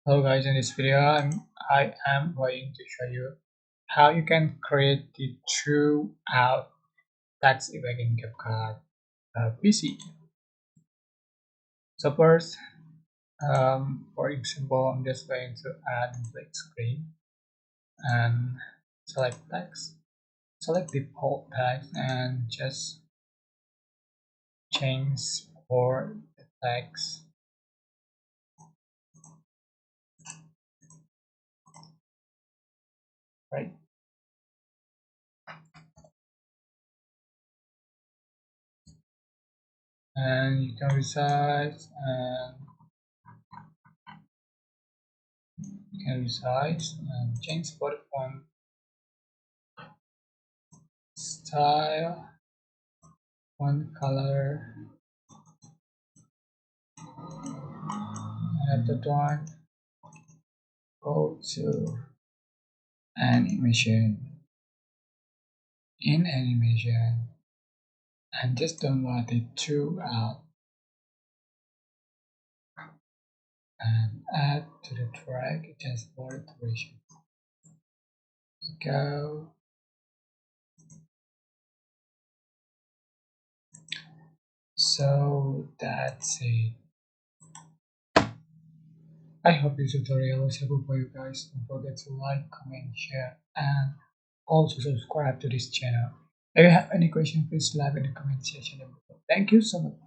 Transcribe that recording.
Hello guys, in this video I am going to show you how you can create the true out text effect in CapCut PC. So first, for example, I'm just going to add blank screen and select text, select default text and just change for the text, right? And you can resize and change for the font style, font color, and at that one go to animation, in animation, and just download it throughout and add to the track just for the duration. Go. So that's it. I hope this tutorial was helpful for you guys. Don't forget to like, comment, share, and also subscribe to this channel. If you have any question, please leave in the comment section below. Thank you so much.